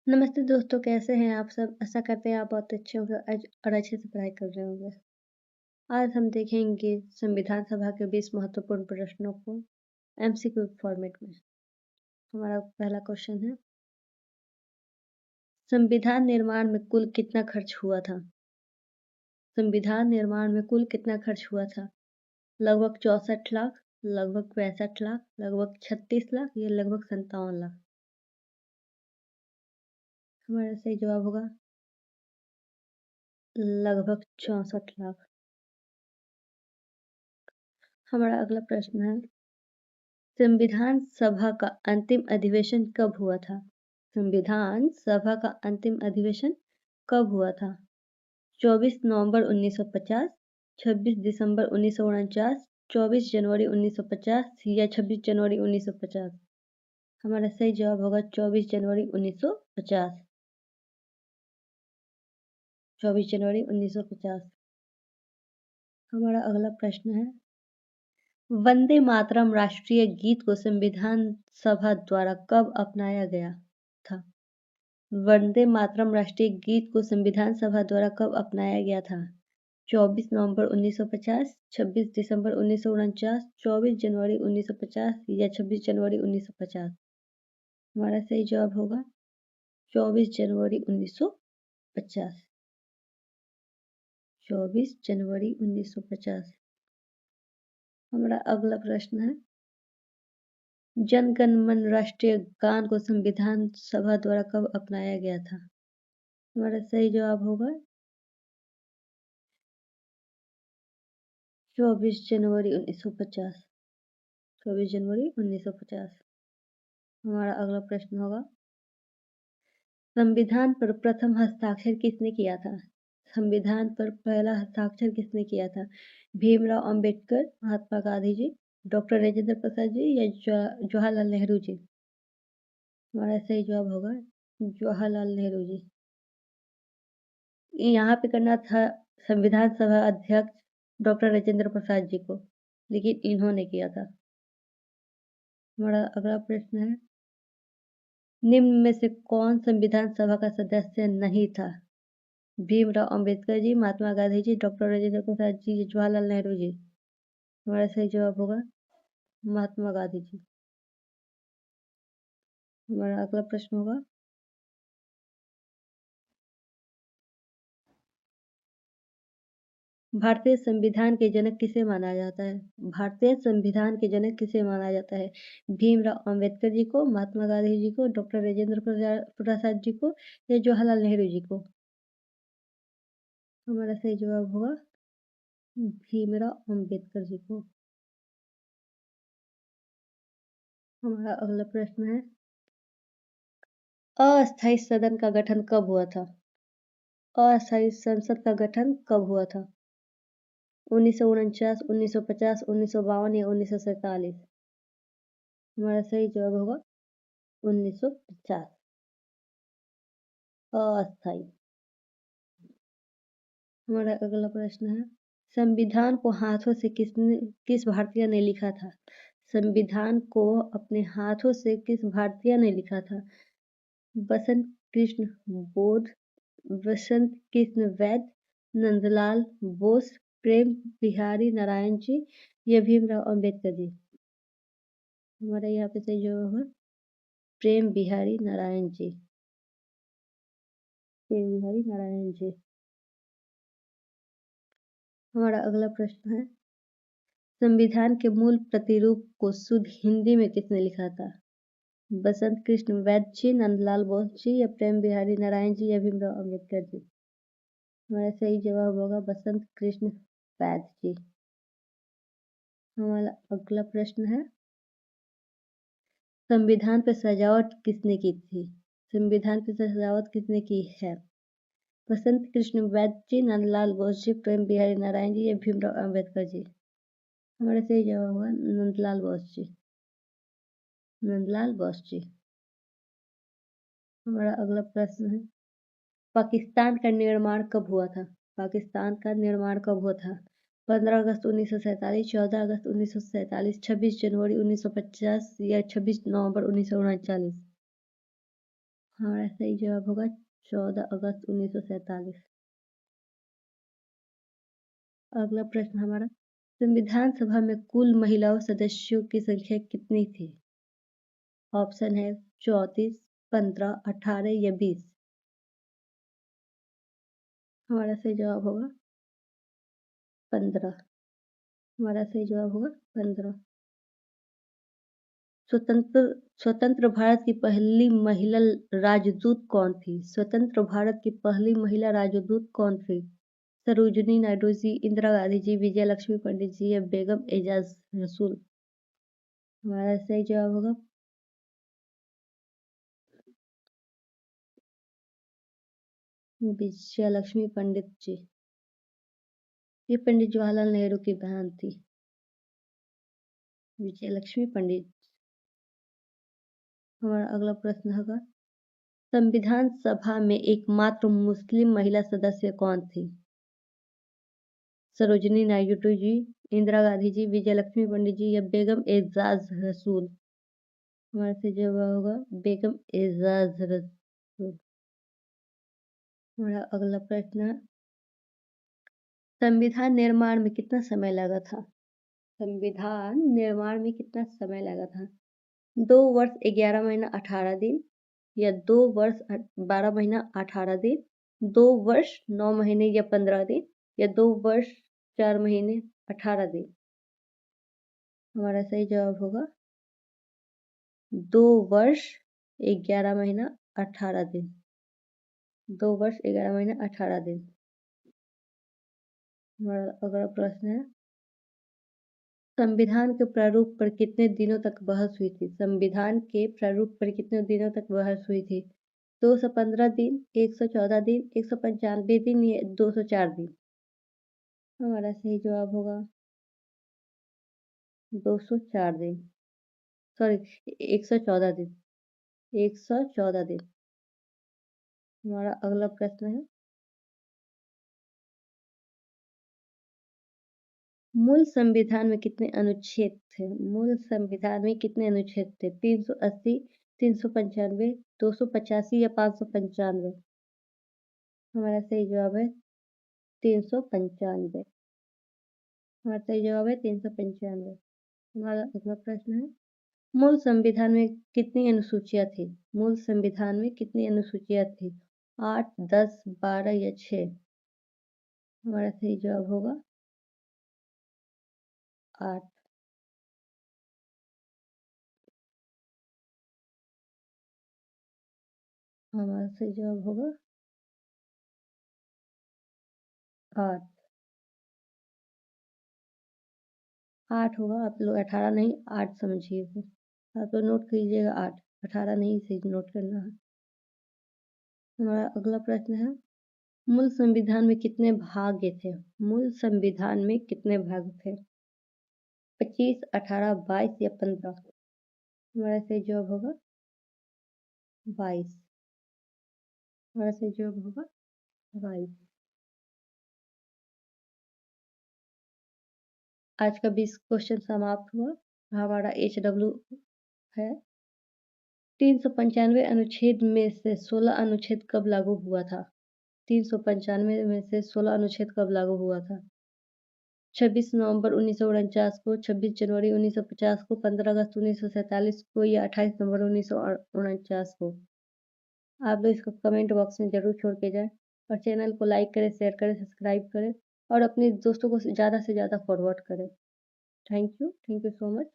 नमस्ते दोस्तों, कैसे हैं आप सब? आशा करते हैं आप बहुत अच्छे होंगे और अच्छे से पढ़ाई कर रहे होंगे। आज हम देखेंगे संविधान सभा के 20 महत्वपूर्ण प्रश्नों को एमसीक्यू फॉर्मेट में। हमारा पहला क्वेश्चन है, संविधान निर्माण में कुल कितना खर्च हुआ था? संविधान निर्माण में कुल कितना खर्च हुआ था? लगभग 64 लाख, लगभग 65 लाख, लगभग 36 लाख या लगभग 57 लाख? हमारा सही जवाब होगा लगभग 64 लाख। हमारा अगला प्रश्न है, संविधान सभा का अंतिम अधिवेशन कब हुआ था? संविधान सभा का अंतिम अधिवेशन कब हुआ था? 24 नवंबर 1950, 26 दिसंबर 1949, 24 जनवरी 1950 या 26 जनवरी 1950? हमारा सही जवाब होगा 24 जनवरी 1950। 24 जनवरी 1950। हमारा अगला प्रश्न है, वंदे मातरम राष्ट्रीय गीत को संविधान सभा द्वारा कब अपनाया गया था? वंदे मातरम राष्ट्रीय गीत को संविधान सभा द्वारा कब अपनाया गया था? 24 नवंबर 1950, 26 दिसंबर 1949, 24 जनवरी 1950 या 26 जनवरी 1950? हमारा सही जवाब होगा 24 जनवरी 1950। 24 जनवरी 1950। हमारा अगला प्रश्न है, जन गण मन राष्ट्रीय गान को संविधान सभा द्वारा कब अपनाया गया था? हमारा सही जवाब होगा 24 जनवरी 1950। 24 जनवरी 1950। हमारा अगला प्रश्न होगा, संविधान पर प्रथम हस्ताक्षर किसने किया था? संविधान पर पहला हस्ताक्षर किसने किया था? भीमराव अंबेडकर, महात्मा गांधी जी, डॉक्टर राजेंद्र प्रसाद जी या जवाहरलाल नेहरू जी? हमारा सही जवाब होगा जवाहरलाल नेहरू जी। यहाँ पे करना था संविधान सभा अध्यक्ष डॉक्टर राजेंद्र प्रसाद जी को, लेकिन इन्होंने किया था। हमारा अगला प्रश्न है, निम्न में से कौन संविधान सभा का सदस्य नहीं था? भीमराव अंबेडकर जी, महात्मा गांधी जी, डॉक्टर राजेंद्र प्रसाद जी, जवाहरलाल नेहरू जी? हमारा सही जवाब होगा महात्मा गांधी जी। हमारा अगला प्रश्न होगा, भारतीय संविधान के जनक किसे माना जाता है? भारतीय संविधान के जनक किसे माना जाता है? भीमराव अंबेडकर जी को, महात्मा गांधी जी को, डॉक्टर राजेंद्र प्रसाद जी को या जवाहरलाल नेहरू जी को? हमारा सही जवाब होगा भीमराव अंबेडकर जी को। हमारा अगला प्रश्न है, अस्थायी सदन का गठन कब हुआ था? अस्थायी संसद का गठन कब हुआ था? 1949, 1950, 1952 या 1947? हमारा सही जवाब होगा 1950। अस्थायी। हमारा अगला प्रश्न है, संविधान को हाथों से किस भारतीय ने लिखा था? संविधान को अपने हाथों से किस भारतीय ने लिखा था? बसंत कृष्ण बोध, वसंत कृष्ण वैद्य, नंदलाल बोस, प्रेम बिहारी नारायण जी या भीमराव अंबेडकर जी? हमारा यहाँ पे सही जवाब है प्रेम बिहारी नारायण जी। प्रेम बिहारी नारायण जी। हमारा अगला प्रश्न है, संविधान के मूल प्रतिरूप को शुद्ध हिंदी में किसने लिखा था? बसंत कृष्ण वैद्य जी, नंदलाल बोस जी या प्रेम बिहारी नारायण जी या भीमराव अंबेडकर जी? हमारा सही जवाब होगा बसंत कृष्ण वैद्य जी। हमारा अगला प्रश्न है, संविधान पर सजावट किसने की थी? संविधान की सजावट किसने की है? बसंत कृष्ण वैद्य जी, नंदलाल बोस जी, प्रेम बिहारी नारायण जी या भीमराव अंबेडकर जी? हमारा सही जवाब होगा नंदलाल बोस जी। नंदलाल बोस जी। हमारा अगला प्रश्न है, पाकिस्तान का निर्माण कब हुआ था? पाकिस्तान का निर्माण कब हुआ था? 15 अगस्त 1947, 14 अगस्त 1947, 26 जनवरी 1950 या 26 नवंबर 1939? हमारा सही जवाब होगा 14 अगस्त 1947। अगला प्रश्न हमारा, संविधान सभा में कुल महिलाओं सदस्यों की संख्या कितनी थी? ऑप्शन है 34, 15, 18 या 20। हमारा सही जवाब होगा 15। हमारा सही जवाब होगा 15। स्वतंत्र स्वतंत्र भारत की पहली महिला राजदूत कौन थी? स्वतंत्र भारत की पहली महिला राजदूत कौन थी? सरोजिनी नायडू जी, इंदिरा गांधी जी, विजय लक्ष्मी पंडित जी या बेगम एजाज रसूल। हमारा सही जवाब होगा विजय लक्ष्मी पंडित जी। ये पंडित जवाहरलाल नेहरू की बहन थी, विजय लक्ष्मी पंडित। हमारा अगला प्रश्न होगा, संविधान सभा में एकमात्र मुस्लिम महिला सदस्य कौन थी? सरोजिनी नायडू जी, इंदिरा गांधी जी, विजय लक्ष्मी पंडित जी या बेगम एजाज रसूल। हमारा सही जवाब होगा बेगम एजाज रसूल। हमारा अगला प्रश्न है, संविधान निर्माण में कितना समय लगा था? संविधान निर्माण में कितना समय लगा था? 2 वर्ष 11 महीना 18 दिन या 2 वर्ष 12 महीना 18 दिन, 2 वर्ष 9 महीने या 15 दिन या 2 वर्ष 4 महीने 18 दिन। हमारा सही जवाब होगा 2 वर्ष 11 महीना 18 दिन। 2 वर्ष 11 महीना 18 दिन। हमारा अगला प्रश्न है, संविधान के प्रारूप पर कितने दिनों तक बहस हुई थी? संविधान के प्रारूप पर कितने दिनों तक बहस हुई थी? 215 दिन, 114 दिन, 195 दिन या 204 दिन। हमारा सही जवाब होगा 204 दिन, सॉरी 114 दिन, 114 दिन। हमारा अगला प्रश्न है, मूल संविधान में कितने अनुच्छेद थे? मूल संविधान में कितने अनुच्छेद थे? 380, 395, 285 या 595। हमारा सही जवाब है 395। हमारा सही जवाब है 395। हमारा अगला प्रश्न है, मूल संविधान में कितनी अनुसूचियां थी? मूल संविधान में कितनी अनुसूचियां थी? 8, 10, 12 या 6। हमारा सही जवाब होगा 8। हमारा सही जवाब होगा 8। 8 होगा, आप लोग 18 नहीं 8 समझिए। आप लोग नोट कीजिएगा 8, 18 नहीं इसे नोट करना है। हमारा अगला प्रश्न है, मूल संविधान में कितने भाग थे? मूल संविधान में कितने भाग थे? 25, 18, 22 या 15। हमारा सही जवाब होगा 22। हमारा सही जवाब होगा 22। आज का 20 क्वेश्चन समाप्त हुआ। हमारा HW है, 395 अनुच्छेद में से 16 अनुच्छेद कब लागू हुआ था? 395 में से 16 अनुच्छेद कब लागू हुआ था? 26 नवंबर 1949 को, 26 जनवरी 1950 को, 15 अगस्त 1947 को या 28 नवंबर 1949 को। आप लोग इसको कमेंट बॉक्स में जरूर छोड़ के जाएं और चैनल को लाइक करें, शेयर करें, सब्सक्राइब करें और अपने दोस्तों को ज़्यादा से ज़्यादा फॉरवर्ड करें। Thank you so much.